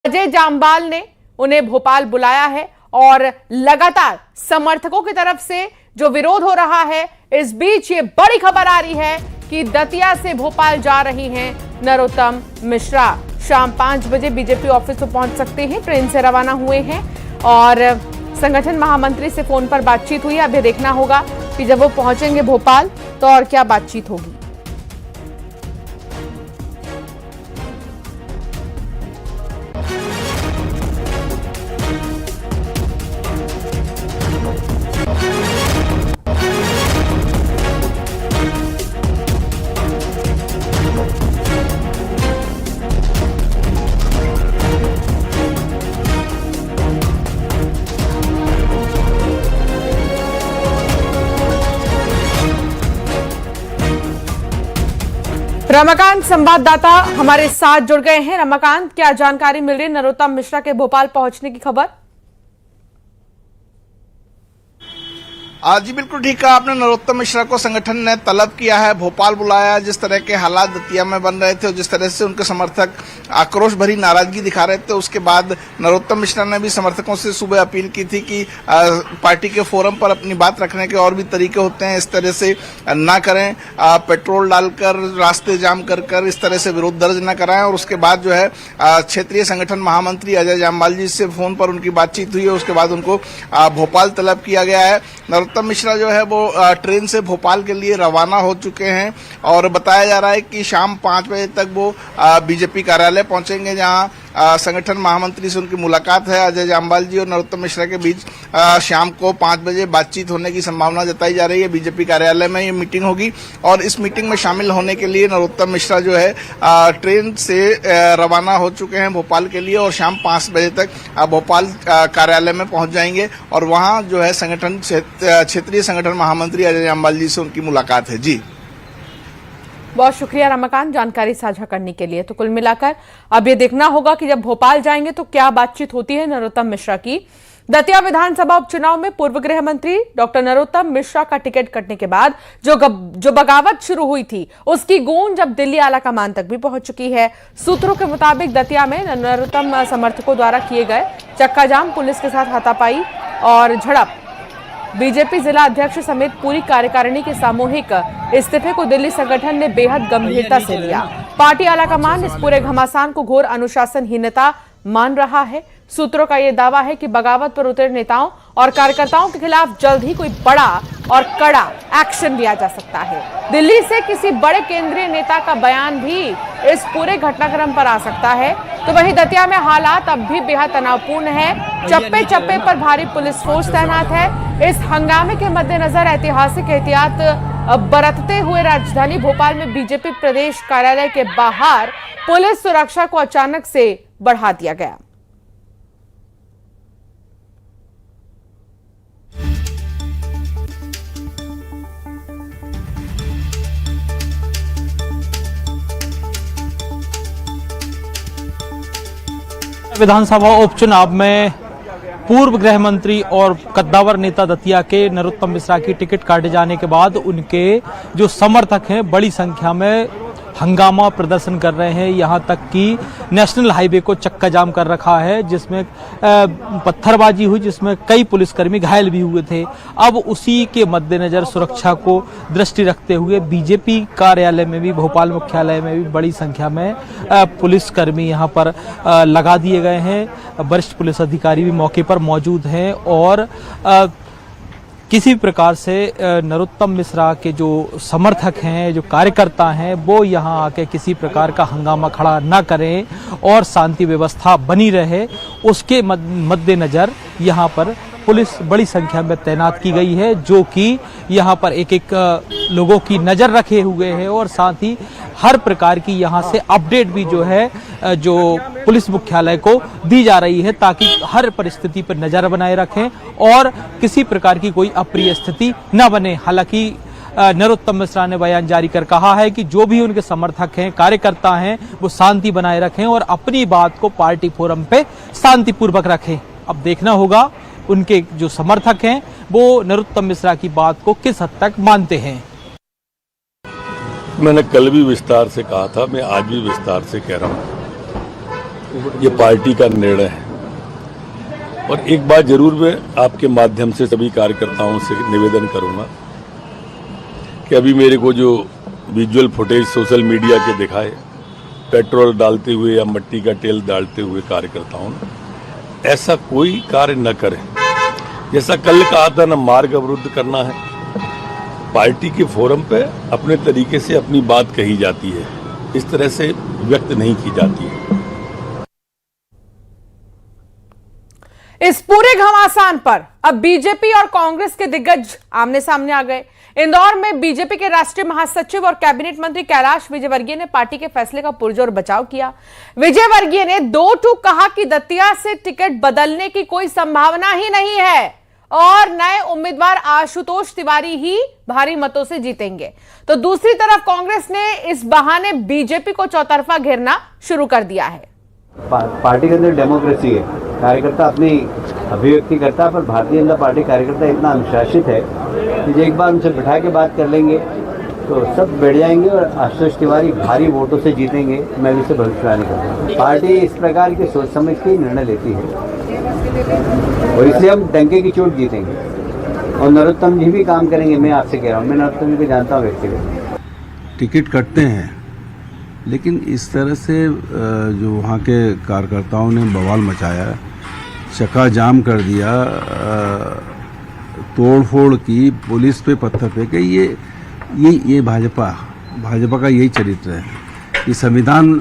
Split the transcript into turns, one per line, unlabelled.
अजय जामवाल ने उन्हें भोपाल बुलाया है और लगातार समर्थकों की तरफ से जो विरोध हो रहा है, इस बीच ये बड़ी खबर आ रही है कि दतिया से भोपाल जा रही हैं नरोत्तम मिश्रा। शाम 5 बजे बीजेपी ऑफिस में पहुंच सकते हैं, ट्रेन से रवाना हुए हैं और संगठन महामंत्री से फोन पर बातचीत हुई। अब ये देखना होगा कि जब वो पहुंचेंगे भोपाल तो और क्या बातचीत होगी। रमाकांत संवाददाता हमारे साथ जुड़ गए हैं। रमाकांत, क्या जानकारी मिल रही है नरोत्तम मिश्रा के भोपाल पहुंचने की खबर?
जी बिल्कुल ठीक कहा आपने। नरोत्तम मिश्रा को संगठन ने तलब किया है, भोपाल बुलाया। जिस तरह के हालात दतिया में बन रहे थे और जिस तरह से उनके समर्थक आक्रोश भरी नाराजगी दिखा रहे थे, उसके बाद नरोत्तम मिश्रा ने भी समर्थकों से सुबह अपील की थी कि पार्टी के फोरम पर अपनी बात रखने के और भी तरीके होते हैं, इस तरह से ना करें, पेट्रोल डालकर रास्ते जाम कर इस तरह से विरोध दर्ज न कराएं। और उसके बाद जो है क्षेत्रीय संगठन महामंत्री अजय जामवाल जी से फोन पर उनकी बातचीत हुई है। उसके बाद उनको भोपाल तलब किया गया है। नरोत्तम मिश्रा जो है वो ट्रेन से भोपाल के लिए रवाना हो चुके हैं और बताया जा रहा है कि शाम 5 बजे तक वो बीजेपी कार्यालय पहुंचेंगे, जहां संगठन महामंत्री से उनकी मुलाकात है। अजय जामवाल जी और नरोत्तम मिश्रा के बीच शाम को 5 बजे बातचीत होने की संभावना जताई जा रही है। बीजेपी कार्यालय में ये मीटिंग होगी और इस मीटिंग में शामिल होने के लिए नरोत्तम मिश्रा जो है ट्रेन से रवाना हो चुके हैं भोपाल के लिए और शाम 5 बजे तक भोपाल कार्यालय में पहुंच जाएंगे और वहां जो है क्षेत्रीय संगठन महामंत्री अजय जामवाल जी से उनकी मुलाकात है। जी
बहुत शुक्रिया रमाकांत, जानकारी साझा करने के लिए। तो कुल मिलाकर अब ये देखना होगा कि जब भोपाल जाएंगे तो क्या बातचीत होती है नरोत्तम मिश्रा की। दतिया विधानसभा उपचुनाव में पूर्व गृह मंत्री डॉक्टर नरोत्तम मिश्रा का टिकट कटने के बाद जो बगावत शुरू हुई थी, उसकी गूंज अब दिल्ली आला कमान तक भी पहुंच चुकी है। सूत्रों के मुताबिक दतिया में नरोत्तम समर्थकों द्वारा किए गए चक्का जाम, पुलिस के साथ हाथापाई और झड़प, बीजेपी जिला अध्यक्ष समेत पूरी कार्यकारिणी के सामूहिक इस्तीफे को दिल्ली संगठन ने बेहद गंभीरता से लिया। पार्टी आलाकमान इस पूरे घमासान को घोर अनुशासनहीनता मान रहा है। सूत्रों का यह दावा है कि बगावत पर उतरे नेताओं और कार्यकर्ताओं के खिलाफ जल्द ही कोई बड़ा और कड़ा एक्शन लिया जा सकता है। दिल्ली से किसी बड़े केंद्रीय नेता का बयान भी इस पूरे घटनाक्रम पर आ सकता है। तो वहीं दतिया में हालात अब भी बेहद तनावपूर्ण है। चप्पे चप्पे पर भारी पुलिस फोर्स तैनात है। इस हंगामे के मद्देनजर ऐतिहासिक एहतियात बरतते हुए राजधानी भोपाल में बीजेपी प्रदेश कार्यालय के बाहर पुलिस सुरक्षा को अचानक से बढ़ा दिया गया।
विधानसभा उपचुनाव में पूर्व गृह मंत्री और कद्दावर नेता दतिया के नरोत्तम मिश्रा की टिकट काटे जाने के बाद उनके जो समर्थक हैं बड़ी संख्या में हंगामा प्रदर्शन कर रहे हैं। यहां तक कि नेशनल हाईवे को चक्का जाम कर रखा है, जिसमें पत्थरबाजी हुई, जिसमें कई पुलिसकर्मी घायल भी हुए थे। अब उसी के मद्देनजर सुरक्षा को दृष्टि रखते हुए बीजेपी कार्यालय में भी, भोपाल मुख्यालय में भी बड़ी संख्या में पुलिसकर्मी यहां पर लगा दिए गए हैं। वरिष्ठ पुलिस अधिकारी भी मौके पर मौजूद हैं और किसी प्रकार से नरोत्तम मिश्रा के जो समर्थक हैं, जो कार्यकर्ता हैं, वो यहाँ आके किसी प्रकार का हंगामा खड़ा न करें और शांति व्यवस्था बनी रहे, उसके मद्देनजर यहाँ पर पुलिस बड़ी संख्या में तैनात की गई है, जो कि यहाँ पर एक एक लोगों की नज़र रखे हुए है और साथ ही हर प्रकार की यहाँ से अपडेट भी जो है जो पुलिस मुख्यालय को दी जा रही है, ताकि हर परिस्थिति पर नज़र बनाए रखें और किसी प्रकार की कोई अप्रिय स्थिति न बने। हालांकि नरोत्तम मिश्रा ने बयान जारी कर कहा है कि जो भी उनके समर्थक हैं, कार्यकर्ता हैं, वो शांति बनाए रखें और अपनी बात को पार्टी फोरम पे शांतिपूर्वक रखें। अब देखना होगा उनके जो समर्थक हैं वो नरोत्तम मिश्रा की बात को किस हद तक मानते हैं।
मैंने कल भी विस्तार से कहा था, मैं आज भी विस्तार से कह रहा हूं ये पार्टी का निर्णय है। और एक बात जरूर मैं आपके माध्यम से सभी कार्यकर्ताओं से निवेदन करूंगा कि अभी मेरे को जो विजुअल फुटेज सोशल मीडिया के दिखाए पेट्रोल डालते हुए या मिट्टी का तेल डालते हुए कार्यकर्ताओं ने, ऐसा कोई कार्य न करें। जैसा कल कहा था, न मार्ग अवरुद्ध करना है। पार्टी के फोरम पे अपने तरीके से अपनी बात कही जाती है, इस तरह से व्यक्त नहीं की जाती है।
इस पूरे घमासान पर अब बीजेपी और कांग्रेस के दिग्गज आमने सामने आ गए। इंदौर में बीजेपी के राष्ट्रीय महासचिव और कैबिनेट मंत्री कैलाश विजयवर्गीय ने पार्टी के फैसले का पुरजोर बचाव किया। विजयवर्गीय ने दो टूक कहा कि दतिया से टिकट बदलने की कोई संभावना ही नहीं है और नए उम्मीदवार आशुतोष तिवारी ही भारी मतों से जीतेंगे। तो दूसरी तरफ कांग्रेस ने इस बहाने बीजेपी को चौतरफा घेरना शुरू कर दिया है।
पार्टी के अंदर डेमोक्रेसी है, कार्यकर्ता अपनी अभिव्यक्ति करता है, पर भारतीय जनता पार्टी कार्यकर्ता इतना अनुशासित है कि एक बार उनसे बिठा के बात कर लेंगे तो सब बैठ जाएंगे और आशुतोष तिवारी भारी वोटों से जीतेंगे। मैं भी इसे भविष्यवाणी करता हूँ। पार्टी इस प्रकार की सोच समझ के निर्णय लेती है और इसलिए हम डंके की चोट जीतेंगे। और नरोत्तम जी भी काम करेंगे, मैं आपसे कह रहा हूँ। मैं नरोत्तम जी को जानता हूँ व्यक्तिगत।
टिकट कटते हैं, लेकिन इस तरह से जो वहाँ के कार्यकर्ताओं ने बवाल मचाया, चक्का जाम कर दिया, तोड़फोड़ की, पुलिस पे पत्थर फेंके, ये भाजपा का यही चरित्र है कि संविधान